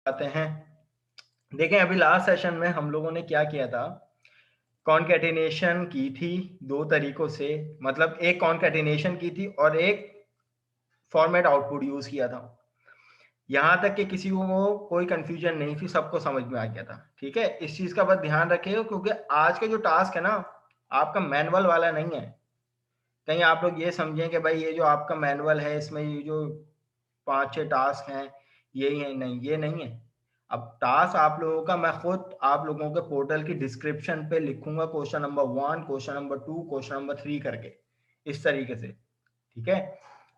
आते हैं। देखें अभी लास्ट सेशन में हम लोगों ने क्या किया था, कॉन्केटिनेशन की थी दो तरीकों से, मतलब एक कॉन्केटिनेशन की थी और एक फॉर्मेट आउटपुट यूज किया था। यहां तक कि किसी को कोई कंफ्यूजन नहीं थी, सबको समझ में आ गया था। ठीक है, इस चीज का बस ध्यान रखिएगा क्योंकि आज के जो टास्क है ना, आपका मैनुअल वाला नहीं है। कहीं आप लोग ये समझें कि भाई ये जो आपका मैनुअल है इसमें ये जो 5-6 टास्क हैं यही है, नहीं, ये नहीं है। अब टास्क आप लोगों का मैं खुद आप लोगों के पोर्टल की डिस्क्रिप्शन पे लिखूंगा, question number 1, question number 2, question number 3 करके, इस तरीके से। ठीक है,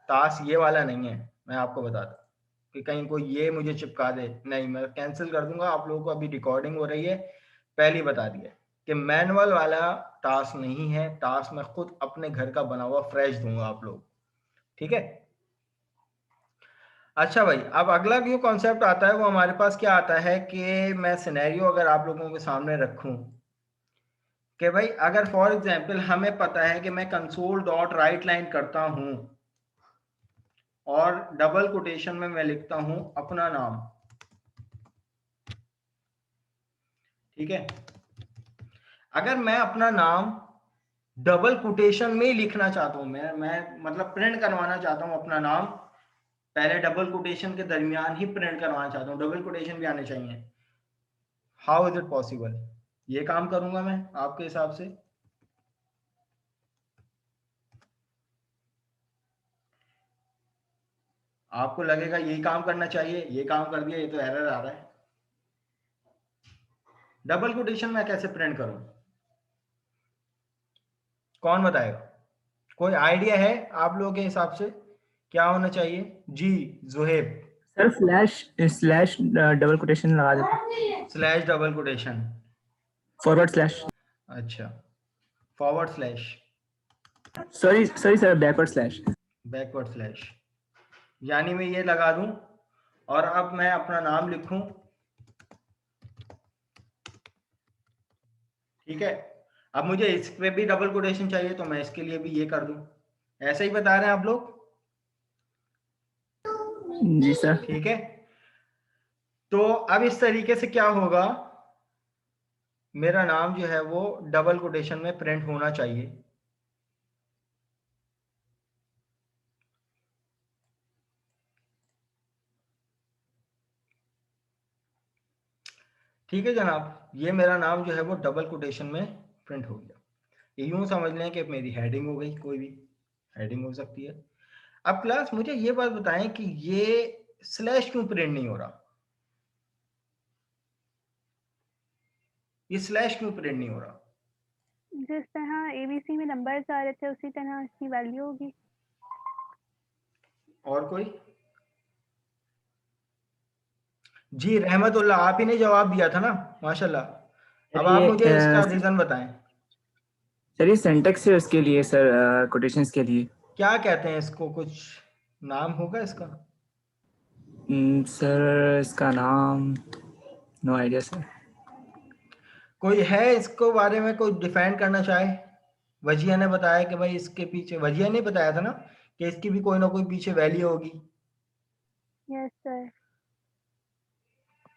टास्क ये वाला नहीं है, मैं आपको बता दूं कि कहीं कोई ये मुझे चिपका दे, नहीं, मैं कैंसिल कर दूंगा। आप लोगों को अभी रिकॉर्डिंग हो रही है, पहले बता दिया कि मैनुअल वाला टास्क नहीं है, टास्क मैं खुद अपने घर का बना हुआ फ्रेश दूंगा आप लोग। ठीक है, अच्छा भाई, अब अगला जो कॉन्सेप्ट आता है वो हमारे पास क्या आता है कि मैं सिनेरियो अगर आप लोगों के सामने रखूं कि भाई अगर फॉर एग्जांपल हमें पता है कि मैं कंसोल डॉट राइट लाइन करता हूं और डबल कोटेशन में मैं लिखता हूं अपना नाम। ठीक है, अगर मैं अपना नाम डबल कोटेशन में ही लिखना चाहता हूं, मैं मतलब प्रिंट करवाना चाहता हूं अपना नाम, पहले डबल कोटेशन के दरमियान ही प्रिंट करवाना चाहता हूं, डबल कोटेशन भी आने चाहिए। How is it possible? ये काम करूंगा मैं आपके हिसाब से। आपको लगेगा यही काम करना चाहिए, ये काम कर दिया, ये तो एरर आ रहा है। डबल कोटेशन में कैसे प्रिंट करूं? कौन बताएगा? कोई आइडिया है आप लोगों के हिसाब से क्या होना चाहिए? जी Zuheb. Sir slash double quotation लगा देते, slash double quotation, forward slash, अच्छा, forward slash, sorry sorry sir backward slash. Backward slash, यानी मैं ये लगा दूं और अब मैं अपना नाम लिखूं। ठीक है, अब मुझे इस पे भी डबल कोटेशन चाहिए तो मैं इसके लिए भी ये कर दूं। ऐसा ही बता रहे हैं आप लोग? जी सर। ठीक है, तो अब इस तरीके से क्या होगा, मेरा नाम जो है वो डबल कोटेशन में प्रिंट होना चाहिए। ठीक है जनाब, ये मेरा नाम जो है वो डबल कोटेशन में प्रिंट हो गया। ये यूं समझ लें कि मेरी हेडिंग हो गई, कोई भी हेडिंग हो सकती है। अब क्लास मुझे ये बात बताएं कि ये स्लैश क्यों प्रिंट नहीं हो रहा? ये स्लैश क्यों प्रिंट नहीं हो रहा? जिस तरह एबीसी में नंबर्स आ रहे थे उसी तरह इसकी वैल्यू होगी। और कोई? जी रहमतुल्लाह, आप ही ने जवाब दिया था ना, माशाल्लाह। सर अब आप मुझे इसका ये रीजन बताएं। सर ये सिंटेक्स है उसके लिए सर, कोटेशंस के लिए। क्या कहते हैं इसको, कुछ नाम होगा इसका? सर इसका नाम नो आइडिया सर। कोई है इसको बारे में कोई डिफाइन करना चाहे? वजिया ने बताया कि भाई इसके पीछे, वजिया ने बताया था ना कि इसकी भी कोई ना कोई पीछे वैल्यू होगी। Yes sir.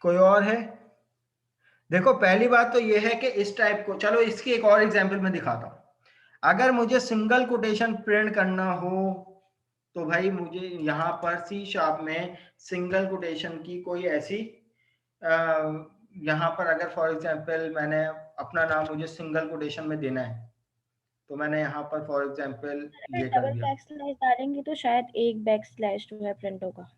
कोई और है? देखो पहली बात तो ये है कि इस टाइप को, चलो इसकी एक और एग्जांपल मैं दिखाता हूँ। अगर मुझे सिंगल कोटेशन प्रिंट करना हो तो भाई मुझे यहाँ पर सी शार्प में सिंगल कोटेशन की कोई ऐसी यहाँ पर अगर फॉर एग्जांपल मैंने अपना नाम मुझे सिंगल कोटेशन में देना है तो मैंने यहाँ पर फॉर एग्जांपल ये कर डबल दिया। बैक स्लैश डालेंगे तो शायद एक बैक स्लैश जो है प्रिंट होगा।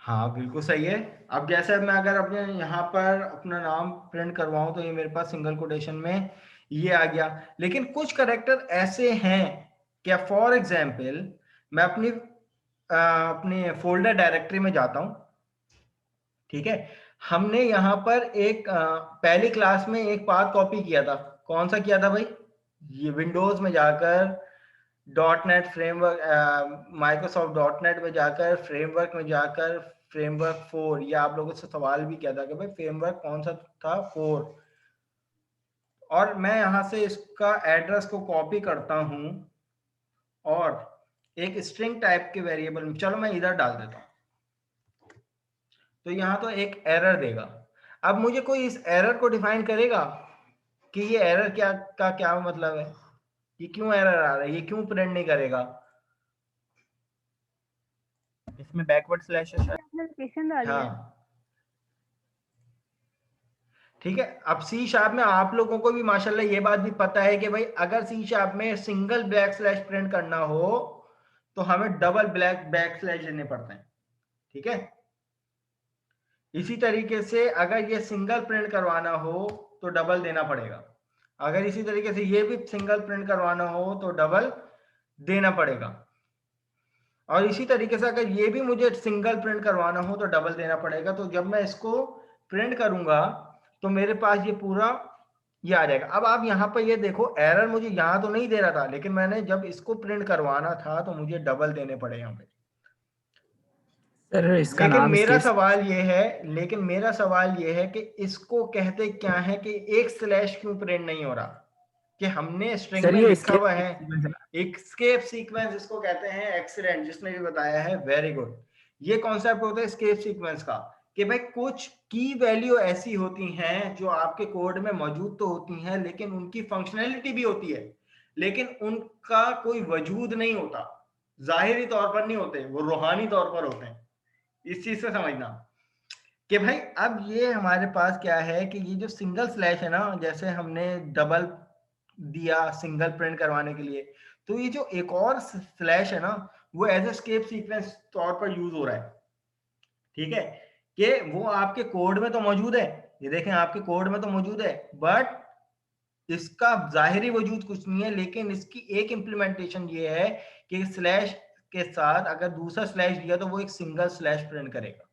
हाँ बिल्कुल सही है। अब जैसे मैं अगर अपने यहाँ पर अपना नाम प्रिंट करवाऊं तो ये मेरे पास सिंगल कोटेशन में ये आ गया। लेकिन कुछ करेक्टर ऐसे हैं क्या, फॉर एग्जांपल मैं अपने फोल्डर डायरेक्टरी में जाता हूँ। ठीक है, हमने यहाँ पर एक पहली क्लास में एक पाथ कॉपी किया था। कौन सा किया था भाई? ये विंडोज में जाकर dot net framework, Microsoft dot net में जाकर फ्रेमवर्क में जाकर फ्रेमवर्क 4, ये आप लोगों से सवाल भी किया था कि भाई फ्रेमवर्क कौन सा था, 4। और मैं यहाँ से इसका एड्रेस को कॉपी करता हूँ और एक स्ट्रिंग टाइप के वेरिएबल में, चलो मैं इधर डाल देता हूं, तो यहां तो एक एरर देगा। अब मुझे कोई इस एरर को डिफाइन करेगा कि ये एरर क्या मतलब है, ये क्यों एरर आ रहा है, ये क्यों प्रिंट नहीं करेगा। इसमें बैकवर्ड स्लैश है शायद, लोकेशन डाली है। हाँ ठीक है। अब सी शार्प में आप लोगों को भी माशाल्लाह ये बात भी पता है कि भाई अगर सी शार्प में सिंगल बैक स्लैश प्रिंट करना हो तो हमें डबल ब्लैक बैक स्लैश देने पड़ते हैं, ठीक है। इसी तरीके से अगर ये सिंगल प्रिंट करवाना हो तो डबल देना पड़ेगा, अगर इसी तरीके से ये भी सिंगल प्रिंट करवाना हो तो डबल देना पड़ेगा, और इसी तरीके से अगर ये भी मुझे सिंगल प्रिंट करवाना हो तो डबल देना पड़ेगा। तो जब मैं इसको प्रिंट करूंगा तो मेरे पास ये पूरा ये आ जाएगा। अब आप यहाँ पर ये देखो एरर मुझे यहाँ तो नहीं दे रहा था, लेकिन मैंने जब इसको प्रिंट करवाना था तो मुझे डबल देने पड़े यहाँ पे। सर इसका लेकिन नाम मेरा इसके सवाल ये है कि इसको कहते क्या है कि एक स्लैश क्यों प्रिंट नहीं हो रहा, कि हमने स्ट्रिंग सर में ये लिखा हुआ है escape एस्केप सीक्वेंस, इसको कहते हैं। एक्सीलेंट, जिसने भी बताया है वेरी गुड। ये कॉन्सेप्ट होता है एस्केप सीक्वेंस का कि भाई कुछ की वैल्यू ऐसी होती हैं जो आपके कोड में मौजूद तो होती हैं लेकिन उनकी फंक्शनैलिटी भी होती है, लेकिन उनका कोई वजूद नहीं होता, जाहिरी तौर पर नहीं होते, वो रूहानी तौर पर होते हैं। इस चीज से समझना कि भाई अब ये हमारे पास क्या है कि ये जो सिंगल स्लैश है ना, जैसे हमने डबल दिया सिंगल प्रिंट करवाने के लिए, तो ये जो एक और स्लैश है ना वो एज एस्केप सीक्वेंस तौर पर यूज हो रहा है, ठीक है। कि वो आपके कोड में तो मौजूद है, ये देखें आपके कोड में तो मौजूद है, बट इसका जाहिरी वजूद कुछ नहीं है, लेकिन इसकी एक इंप्लीमेंटेशन ये है कि स्लैश के साथ अगर दूसरा स्लैश दिया तो वो एक सिंगल स्लैश प्रिंट करेगा।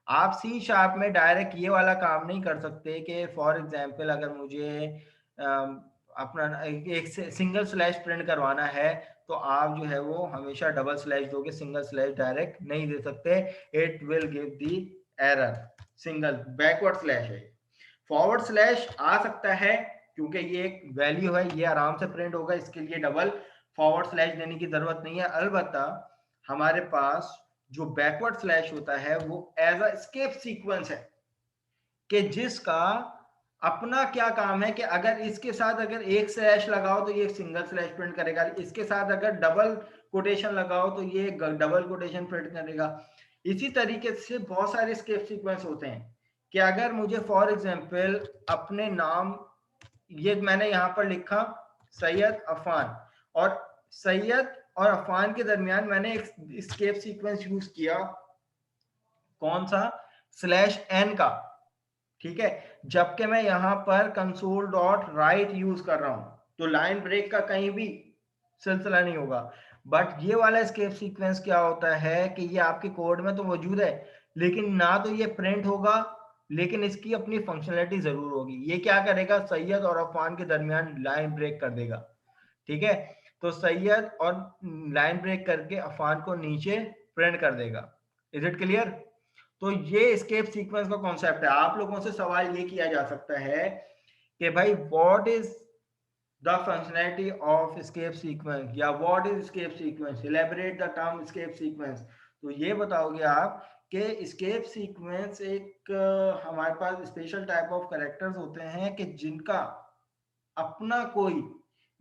आप सी शार्प में डायरेक्ट ये वाला काम नहीं कर सकते कि फॉर एग्जांपल अगर मुझे अपना एक सिंगल स्लैश प्रिंट करवाना है तो आप जो है वो हमेशा डबल स्लैश दोगे, सिंगल स्लैश डायरेक्ट नहीं दे सकते, it will give the error. Single backward slash है, फॉरवर्ड स्लैश आ सकता है क्योंकि ये एक वैल्यू है, ये आराम से प्रिंट होगा, इसके लिए डबल फॉरवर्ड स्लैश देने की जरूरत नहीं है। अलबत्ता हमारे पास जो बैकवर्ड स्लैश होता है वो एज अ एस्केप सीक्वेंस है कि जिसका अपना क्या काम है कि अगर इसके साथ अगर एक स्लैश लगाओ तो ये सिंगल स्लैश प्रिंट करेगा, इसके साथ अगर डबल कोटेशन लगाओ तो ये डबल कोटेशन प्रिंट करेगा। इसी तरीके से बहुत सारे एस्केप सीक्वेंस होते हैं कि अगर मुझे फॉर एग्जांपल अपने नाम, ये मैंने यहां पर लिखा सैयद अफान, और सैयद और अफान के दरमियान मैंने एक एस्केप सीक्वेंस यूज किया, कौन सा, स्लैश एन का, ठीक है। जबकि मैं यहां पर कंसोल डॉट राइट यूज कर रहा हूं तो लाइन ब्रेक का कहीं भी सिलसिला नहीं होगा। बट ये वाला एस्केप सीक्वेंस क्या होता है कि ये आपके कोड में तो मौजूद है लेकिन ना तो ये प्रिंट होगा, लेकिन इसकी अपनी फंक्शनलिटी जरूर होगी। ये क्या करेगा, सैयद और अफान के दरमियान लाइन ब्रेक कर देगा, ठीक है। तो सैयद और लाइन ब्रेक करके अफान को नीचे प्रिंट कर देगा। Is it clear? तो ये एस्केप सीक्वेंस का कॉन्सेप्ट है। आप लोगों से सवाल ये किया जा सकता है कि भाई what is the functionality of escape sequence, या what is escape sequence, elaborate the term escape sequence. तो ये बताओगे आप कि एस्केप सीक्वेंस एक हमारे पास स्पेशल टाइप ऑफ कैरेक्टर्स होते हैं कि जिनका अपना कोई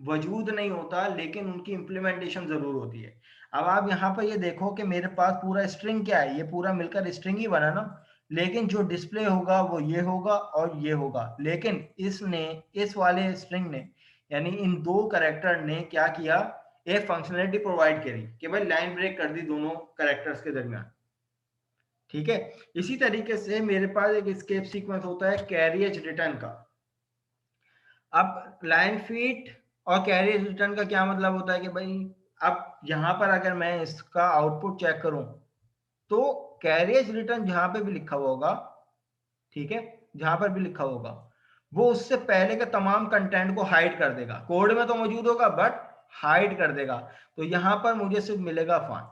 वजूद नहीं होता लेकिन उनकी इंप्लीमेंटेशन जरूर होती है। अब आप यहाँ पर ये देखो कि मेरे पास पूरा स्ट्रिंग क्या है, ये पूरा मिलकर स्ट्रिंग ही बना ना, लेकिन जो डिस्प्ले होगा वो ये होगा और ये होगा। लेकिन इसने, इस वाले स्ट्रिंग ने, यानी इन दो कैरेक्टर ने क्या किया, एक फंक्शनलिटी प्रोवाइड करी कि भाई लाइन ब्रेक कर दी दोनों कैरेक्टर्स के दरमियान, ठीक है। इसी तरीके से मेरे पास एक एस्केप सीक्वेंस होता है कैरियज रिटर्न का। अब लाइन फीट और कैरियज रिटर्न का क्या मतलब होता है कि भाई अब यहां पर अगर मैं इसका आउटपुट चेक करूं तो कैरियज रिटर्न जहां पे भी लिखा हुआ होगा, ठीक है, जहां पर भी लिखा होगा वो उससे पहले के तमाम कंटेंट को हाइड कर देगा। कोड में तो मौजूद होगा बट हाइड कर देगा। तो यहां पर मुझे सिर्फ मिलेगा फॉन्ट।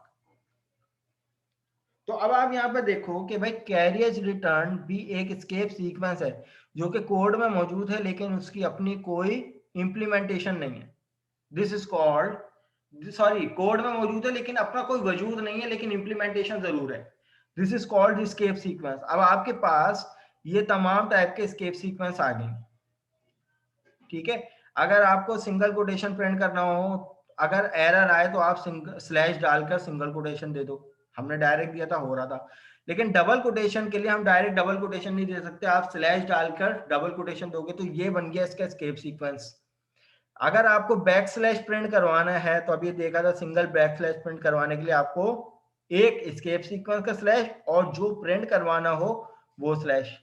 तो अब आप यहां पर देखो कि भाई कैरियज रिटर्न भी एक एस्केप सीक्वेंस है जो कि कोड में मौजूद है लेकिन उसकी अपनी कोई इंप्लीमेंटेशन नहीं है। This is called sorry code में मौजूद है लेकिन अपना कोई वजूद नहीं है, लेकिन इम्प्लीमेंटेशन जरूर है। This is called escape sequence. अब आपके पास ये तमाम टाइप के एस्केप सीक्वेंस आ गए, ठीक है। अगर आपको सिंगल कोटेशन प्रिंट करना हो, अगर एरर आए तो आप स्लैश डालकर सिंगल कोटेशन दे दो, हमने डायरेक्ट दिया था हो रहा था। लेकिन डबल कोटेशन के लिए हम डायरेक्ट डबल कोटेशन नहीं दे सकते, आप स्लैश डालकर डबल कोटेशन दोगे तो ये बन गया इसका एस्केप सीक्वेंस। अगर आपको बैक स्लैश प्रिंट करवाना है तो अभी देखा था सिंगल बैक स्लैश प्रिंट करवाने के लिए आपको एक एस्केप सीक्वेंस का स्लैश और जो प्रिंट करवाना हो वो स्लैश।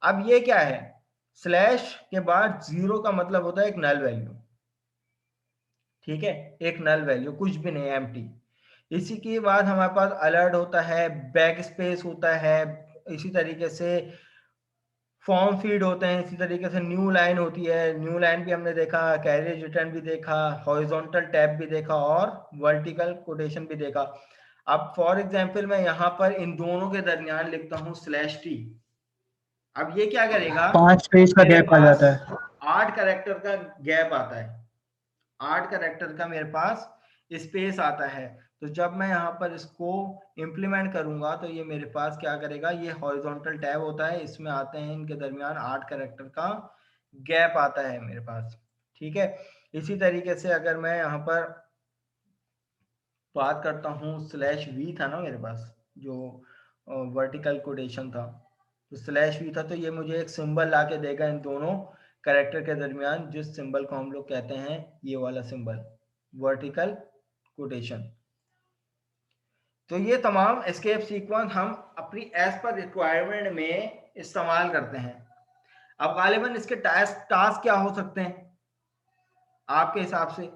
अब ये क्या है, स्लैश के बाद जीरो का मतलब होता है एक नल वैल्यू, ठीक है, एक नल वैल्यू, कुछ भी नहीं, एम्प्टी। इसी के बाद हमारे पास अलर्ट होता है, बैक स्पेस होता है, इसी तरीके से फॉर्म फीड होते हैं, इसी तरीके से न्यू लाइन होती है, न्यू लाइन भी हमने देखा, कैरियर रिटर्न भी देखा, हॉरिजॉन्टल टैब भी देखा और वर्टिकल कोटेशन भी देखा। अब फॉर एग्जांपल मैं यहाँ पर इन दोनों के दरमियान लिखता हूँ स्लैश टी। अब ये क्या करेगा, 5 स्पेस का गैप आ जाता है, 8 कैरेक्टर का गैप आता है, 8 कैरेक्टर का मेरे पास स्पेस आता है। तो जब मैं यहाँ पर इसको इम्प्लीमेंट करूंगा तो ये मेरे पास क्या करेगा, ये हॉरिजॉन्टल टैब होता है, इसमें आते हैं इनके दरमियान 8 कैरेक्टर का गैप आता है मेरे पास, ठीक है। इसी तरीके से अगर मैं यहाँ पर बात करता हूँ, स्लैश वी था ना मेरे पास जो वर्टिकल कोटेशन था, तो स्लैश वी था, तो ये मुझे एक सिंबल ला के देगा इन दोनों कैरेक्टर के दरमियान, जिस सिंबल को हम लोग कहते हैं ये वाला सिंबल, वर्टिकल कोटेशन। तो ये तमाम एस्केप सीक्वेंस हम अपनी एज पर रिक्वायरमेंट में इस्तेमाल करते हैं। अब गालिबन इसके टास्क क्या हो सकते हैं आपके हिसाब से,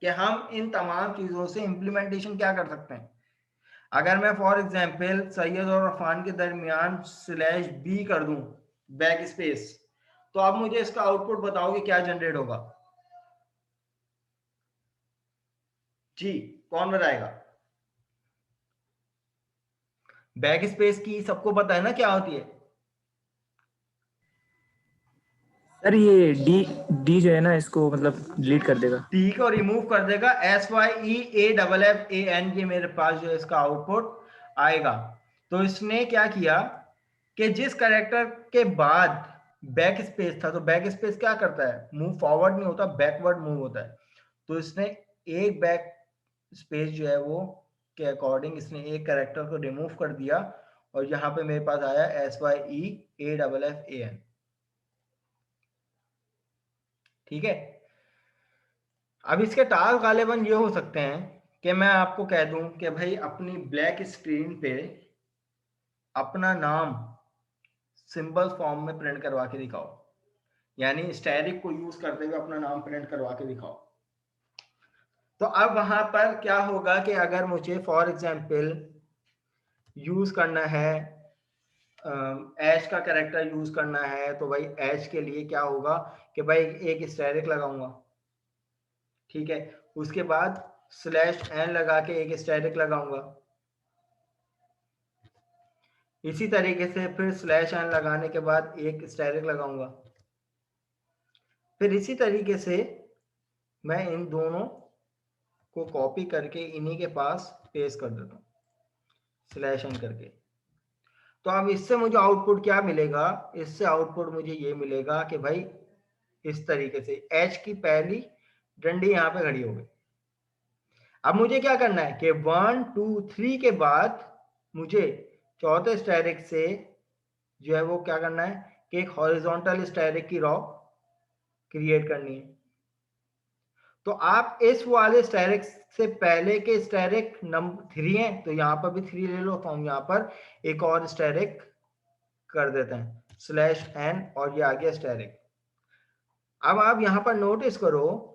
कि हम इन तमाम चीजों से इंप्लीमेंटेशन क्या कर सकते हैं। अगर मैं फॉर एग्जांपल सैयद और अफान के दरमियान स्लैश बी कर दूं बैक स्पेस, तो अब मुझे इसका आउटपुट बताओगे क्या जनरेट होगा, जी कौन बताएगा। बैक स्पेस की सबको पता है ना क्या होती है, सर ये डी डी जो है ना इसको मतलब डिलीट कर देगा, टी को रिमूव कर देगा, SYEAFFAN ये मेरे पास जो है इसका आउटपुट आएगा। तो इसने क्या किया कि जिस कैरेक्टर के बाद बैक स्पेस था, तो बैक स्पेस क्या करता है, मूव फॉरवर्ड नहीं होता, बैकवर्ड मूव होता है। तो इसने एक बैक स्पेस जो है वो के अकॉर्डिंग इसने एक कैरेक्टर को रिमूव कर दिया और यहाँ पे मेरे पास आया SYEAFFAN, ठीक है। अब इसके टास्क गालिबन ये हो सकते हैं कि मैं आपको कह दूं कि भाई अपनी ब्लैक स्क्रीन पे अपना नाम सिंबल फॉर्म में प्रिंट करवा के दिखाओ, यानी स्टैटिक को यूज करते हुए अपना नाम प्रिंट करवा के दिखाओ। तो अब वहां पर क्या होगा कि अगर मुझे फॉर एग्जांपल यूज करना है एच का कैरेक्टर यूज करना है, तो भाई एच के लिए क्या होगा कि भाई एक स्टैटिक लगाऊंगा, ठीक है, उसके बाद स्लैश एन लगा के एक स्टैटिक लगाऊंगा, इसी तरीके से फिर स्लैश एन लगाने के बाद एक स्टैटिक लगाऊंगा, फिर इसी तरीके से मैं इन दोनों को कॉपी करके इन्हीं के पास पेस्ट कर देता हूँ स्लैश एन करके। तो अब इससे मुझे आउटपुट क्या मिलेगा, इससे आउटपुट मुझे ये मिलेगा कि भाई इस तरीके से एच की पहली डंडी यहाँ पे खड़ी हो गई। अब मुझे क्या करना है कि 1 2 3 के बाद मुझे चौथे स्टैटिक से जो है वो क्या करना है कि एक हॉरिजॉन्टल स्टैटिक की रॉ क्रिएट करनी है। तो आप इस वाले स्टैटिक से पहले के स्टैटिक नंबर 3 है, तो यहाँ पर भी 3 ले लो, तो हम यहाँ पर एक और स्टैटिक कर देते हैं स्लैश एन और ये आ गया स्टैटिक। अब आप यहाँ पर नोटिस करो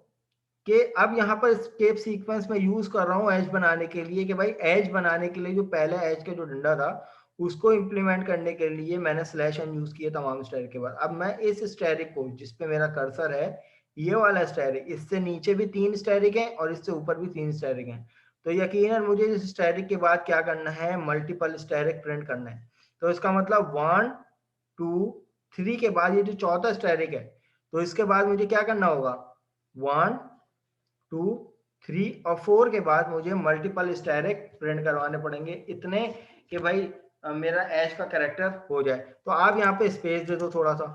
कि अब यहाँ पर स्केप सीक्वेंस में यूज कर रहा हूँ एज बनाने के लिए, कि भाई एज बनाने के लिए जो पहला एज का जो डंडा था उसको इंप्लीमेंट करने के लिए मैंने स्लैश एन यूज किया तमाम स्टैटिक के बाद। अब मैं इस स्टैटिक को जिसपे मेरा कर्सर है ये वाला स्टैटिक, इससे नीचे भी 3 स्टैटिक हैं और इससे ऊपर भी 3 स्टैटिक हैं, तो यकीनन मुझे इस स्टैटिक के बाद क्या करना है, मल्टीपल स्टैटिक प्रिंट करना है। तो इसका मतलब 1 2 3 के बाद ये जो चौथा स्टैटिक है, तो इसके बाद मुझे क्या करना होगा 1 2 3 और 4 के बाद मुझे मल्टीपल स्टैटिक प्रिंट करवाने पड़ेंगे, इतने कि भाई मेरा ऐश का कैरेक्टर हो जाए। तो आप यहाँ पे स्पेस दे दो, थोड़ा सा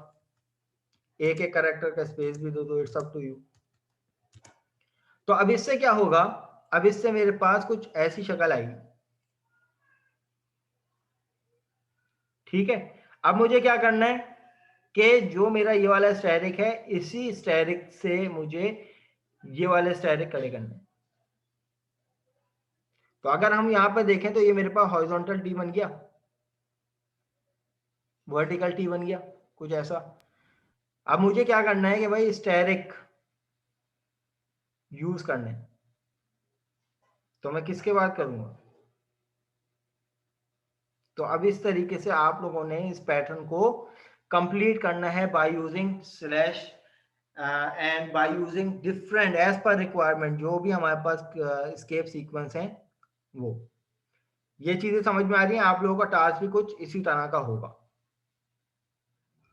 एक एक कैरेक्टर का स्पेस भी दे दो, इट्स अप टू यू। तो अब इससे क्या होगा, अब इससे मेरे पास कुछ ऐसी शक्ल आएगी, ठीक है। अब मुझे क्या करना है कि जो मेरा ये वाला स्टैटिक है, इसी स्टैटिक से मुझे ये वाले स्टैटिक खड़े करने। तो अगर हम यहाँ पे देखें तो ये मेरे पास हॉरिजॉन्टल टी बन गया, वर्टिकल टी बन गया, कुछ ऐसा। अब मुझे क्या करना है कि भाई स्टैटिक यूज करने, तो मैं किसके बात करूंगा। तो अब इस तरीके से आप लोगों ने इस पैटर्न को कंप्लीट करना है by using slash and by using different as per requirement, जो भी हमारे पास स्केप सीक्वेंस हैं वो। ये चीजें समझ में आ रही हैं? आप लोगों का टास्क भी कुछ इसी तरह का होगा।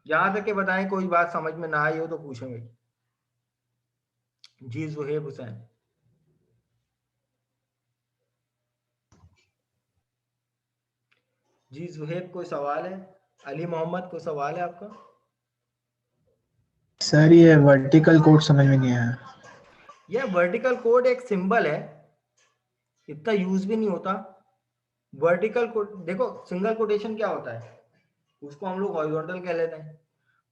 यहां तक के बताएं कोई बात समझ में ना आई हो तो पूछेंगे। जी जुहेब हुसैन। जी जुहेब, कोई सवाल है? अली मोहम्मद, कोई सवाल है आपका? सर ये वर्टिकल कोड समझ में नहीं आया। यह वर्टिकल कोड एक सिंबल है, इतना यूज भी नहीं होता। वर्टिकल कोड देखो, सिंगल कोटेशन क्या होता है, उसको हम लोग हॉरिजॉन्टल कह लेते हैं।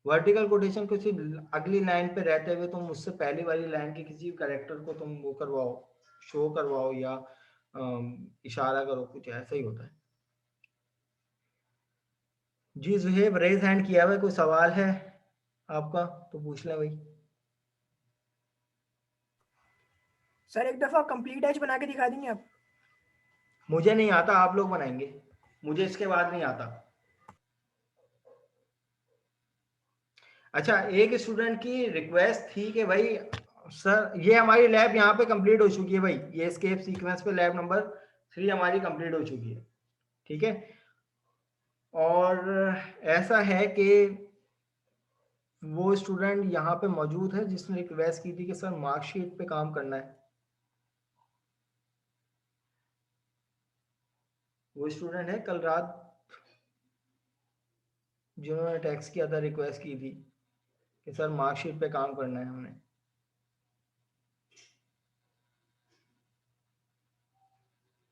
वर्टिकल कोटेशन किसी अगली लाइन पे रहते हुए तुम मुझसे पहली वाली लाइन के किसी कैरेक्टर को तुम वो करवाओ, शो करवाओ या इशारा करो, कुछ ऐसा ही होता है। जी जुहेब रेज हैंड किया हुआ, कोई सवाल है आपका तो पूछ लें भाई। सर एक दफा कंप्लीट एज बना के दिखा देंगे आप? मुझे नहीं आता, आप लोग बनाएंगे, मुझे इसके बाद नहीं आता। अच्छा, एक स्टूडेंट की रिक्वेस्ट थी कि भाई सर ये हमारी लैब यहाँ पे कंप्लीट हो चुकी है भाई, ये स्केप सीक्वेंस पे लैब नंबर 3 हमारी कंप्लीट हो चुकी है, ठीक है। और ऐसा है कि वो स्टूडेंट यहाँ पे मौजूद है जिसने रिक्वेस्ट की थी कि सर मार्कशीट पे काम करना है। वो स्टूडेंट है कल रात जिन्होंने टेक्स्ट किया था, रिक्वेस्ट की थी कि सर मार्कशीट पे काम करना है हमने।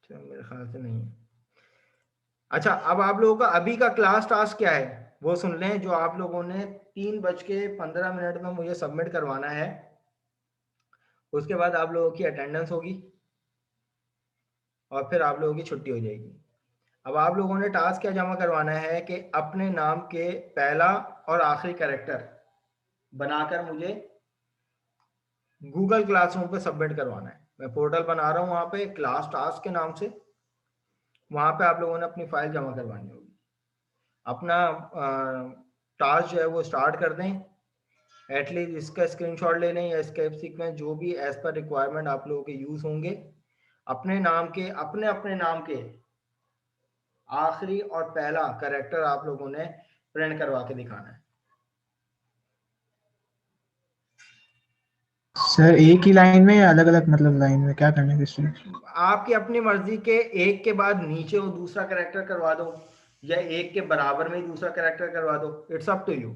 चलो मेरे ख्याल से नहीं है। अच्छा, अब आप लोगों का अभी का क्लास टास्क क्या है वो सुन लें, जो आप लोगों ने 3:15 में मुझे सबमिट करवाना है। उसके बाद आप लोगों की अटेंडेंस होगी और फिर आप लोगों की छुट्टी हो जाएगी। अब आप लोगों ने टास्क क्या जमा करवाना है कि अपने नाम के पहला और आखिरी कैरेक्टर बनाकर मुझे गूगल क्लासरूम पे सबमिट करवाना है। मैं पोर्टल बना रहा हूँ वहां पे क्लास टास्क के नाम से, वहां पे आप लोगों ने अपनी फाइल जमा करवानी होगी। अपना टास्क जो है वो स्टार्ट कर दें, एटलीस्ट इसका स्क्रीनशॉट ले लें या स्केप सीक्वेंस जो भी एज पर रिक्वायरमेंट आप लोगों के यूज होंगे। अपने नाम के अपने नाम के आखिरी और पहला कैरेक्टर आप लोगों ने प्रिंट करवा के दिखाना है। सर एक ही लाइन में या अलग अलग मतलब लाइन में क्या करना है इसमें? आपकी अपनी मर्जी के, एक के बाद नीचे वो दूसरा कैरेक्टर करवा दो या एक के बराबर में ही दूसरा कैरेक्टर करवा दो, इट्स अप टू यू।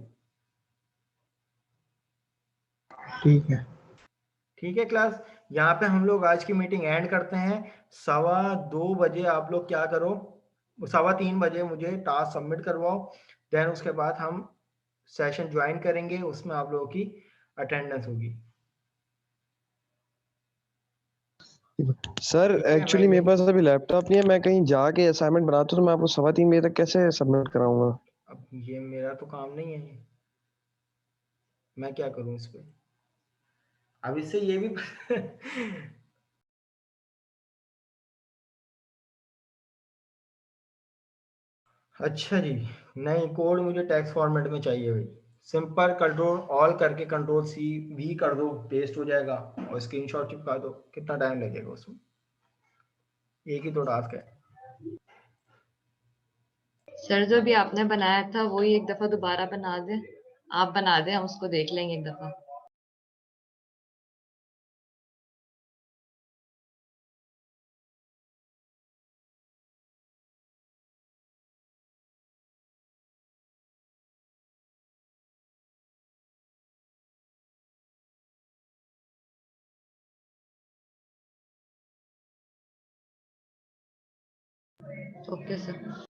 ठीक है। ठीक है क्लास, यहाँ पे हम लोग आज की मीटिंग एंड करते हैं। 2:15 आप लोग क्या करो, 3:15 मुझे टास्क सबमिट करवाओ, देन उसके बाद हम सेशन ज्वाइन करेंगे, उसमें आप लोगों की अटेंडेंस होगी। सर ठीक है एक्चुअली भाई। मेरे पास अभी लैपटॉप नहीं है, मैं कहीं जाके असाइनमेंट बनाता हूँ तो मैं आपको 3:15 तक कैसे सबमिट कराऊंगा? अब ये मेरा तो काम नहीं है, ये मैं क्या करूं इस पे। अब इससे ये भी अच्छा जी, नहीं कोड मुझे टेक्स्ट फॉर्मेट में चाहिए भाई। सिंपल कंट्रोल ऑल करके कंट्रोल सी भी कर दो, पेस्ट हो जाएगा और स्क्रीनशॉट चिपका दो। कितना टाइम लगेगा उसमें, एक ही तो टास्क है। सर जो भी आपने बनाया था वही एक दफा दोबारा बना दें, आप बना दें, हम उसको देख लेंगे एक दफा। Okay sir.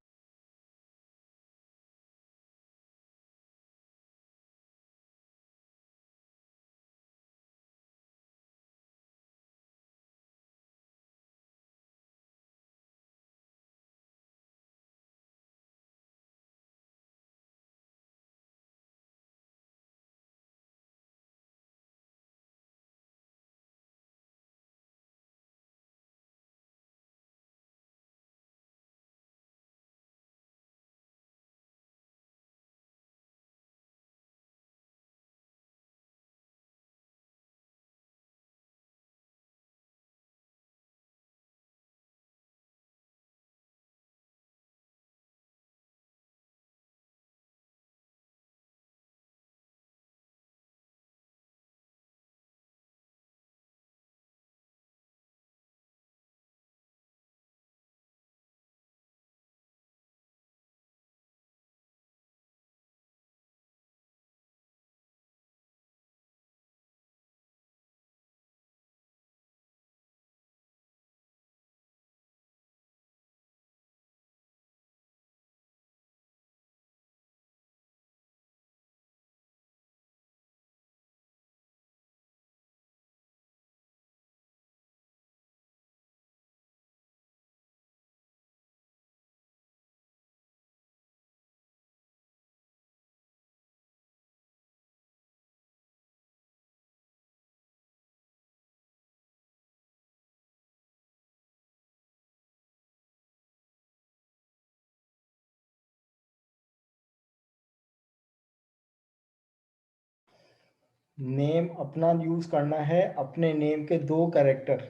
नेम अपना यूज करना है, अपने नेम के 2 कैरेक्टर।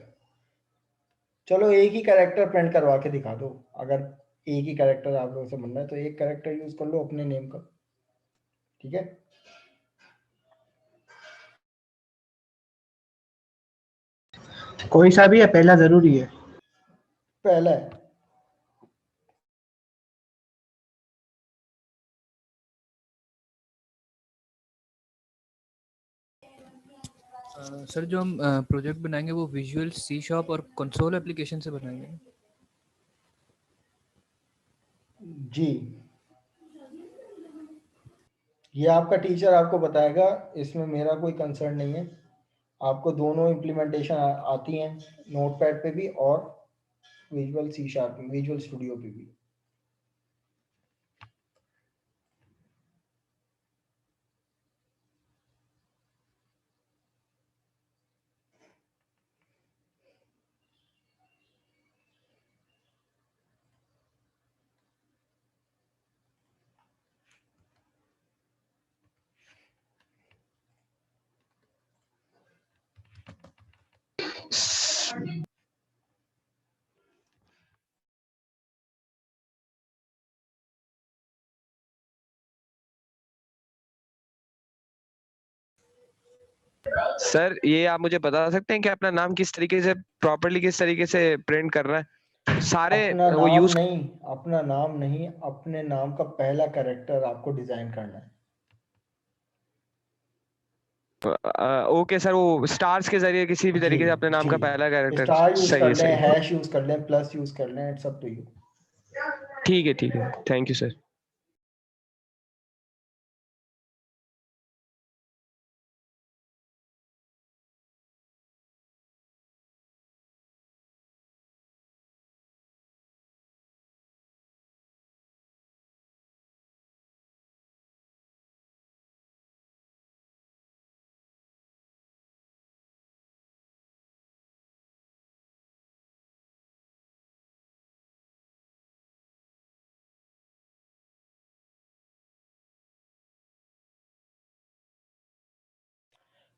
चलो एक ही कैरेक्टर प्रिंट करवा के दिखा दो, अगर एक ही कैरेक्टर आप लोगों से बनना है तो एक कैरेक्टर यूज कर लो अपने नेम का, ठीक है। कोई सा भी है, पहला जरूरी है। पहला है। सर जो हम प्रोजेक्ट बनाएंगे वो विजुअल सी शार्प और कंसोल एप्लीकेशन से बनाएंगे। जी, ये आपका टीचर आपको बताएगा, इसमें मेरा कोई कंसर्न नहीं है। आपको दोनों इम्प्लीमेंटेशन आती हैं, नोटपैड पे भी और विजुअल सी शार्प में, विजुअल स्टूडियो पे भी। सर ये आप मुझे बता सकते हैं कि अपना नाम किस तरीके से प्रॉपरली किस तरीके से प्रिंट करना है? सारे अपना वो नाम यूज नहीं, अपना नाम नहीं, अपने नाम का पहला कैरेक्टर आपको डिजाइन करना है। ओके सर, वो स्टार्स के जरिए किसी भी जी तरीके से अपने नाम जी, का पहला कैरेक्टर। स्टार यूज सही कर है, लें, सही है। हैश यूज कर लें, प्लस यूज कर लें, इट्स अप टू यू। ठीक है, थैंक यू सर।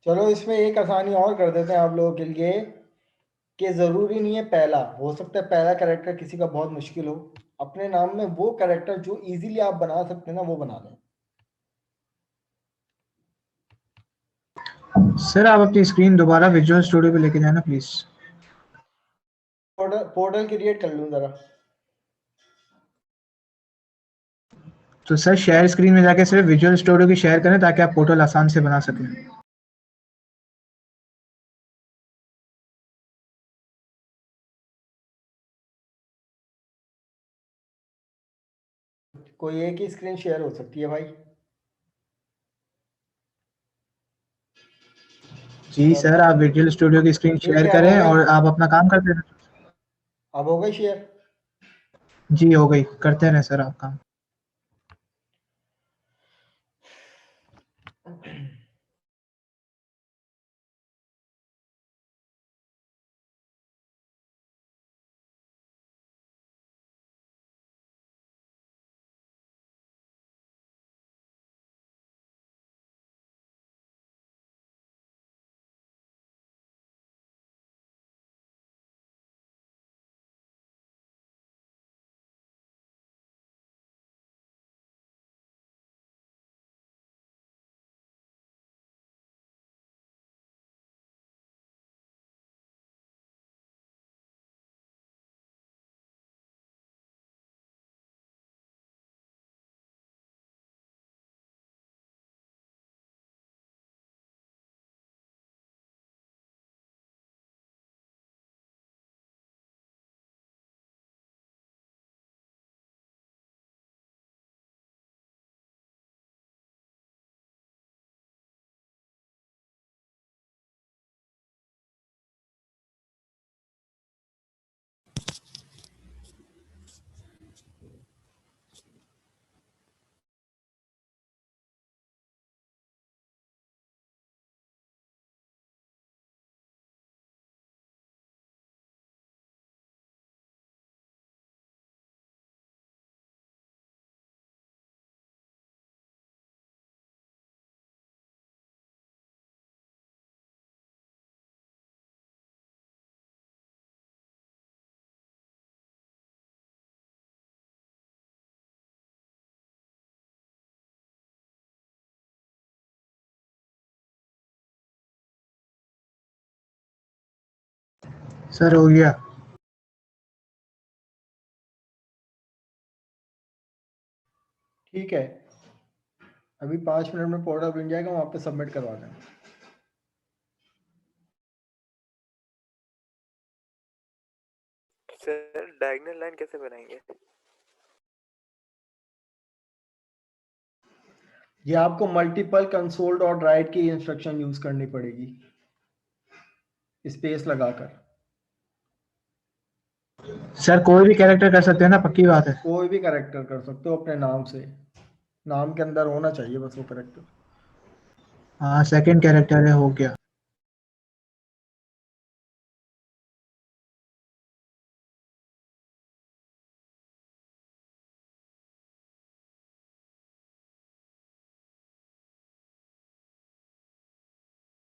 चलो इसमें एक आसानी और कर देते हैं आप लोगों के लिए, कि जरूरी नहीं है पहला, हो सकता है पहला कैरेक्टर किसी का बहुत मुश्किल हो, अपने नाम में वो कैरेक्टर जो इजीली आप बना सकते हैं ना, वो बना लें। सर आप अपनी स्क्रीन दोबारा विजुअल स्टूडियो पे लेके जाना प्लीज। पोर्टल क्रिएट कर लूं जरा। तो सर शेयर स्क्रीन में जाके सिर्फ विजुअल स्टूडियो की शेयर करें ताकि आप पोर्टल आसान से बना सकें। कोई एक ही स्क्रीन शेयर हो सकती है भाई। जी सर, आप विजुअल स्टूडियो की स्क्रीन ठीक शेयर है, करें हो गई? और आप अपना काम करते रहें। अब हो गई शेयर? जी हो गई, करते रहें सर आप काम। सर हो गया। ठीक है, अभी 5 मिनट में पोर्टल बन जाएगा, वहाँ पे सबमिट करवा देना। सर डायगोनल लाइन कैसे बनाएंगे? ये आपको मल्टीपल कंसोल डॉट राइट की इंस्ट्रक्शन यूज करनी पड़ेगी, स्पेस लगाकर। सर कोई भी कैरेक्टर कर सकते हैं ना, पक्की बात है। कोई भी कैरेक्टर कर सकते हो अपने नाम से, नाम के अंदर होना चाहिए बस वो कैरेक्टर। हाँ सेकंड कैरेक्टर है, हो गया।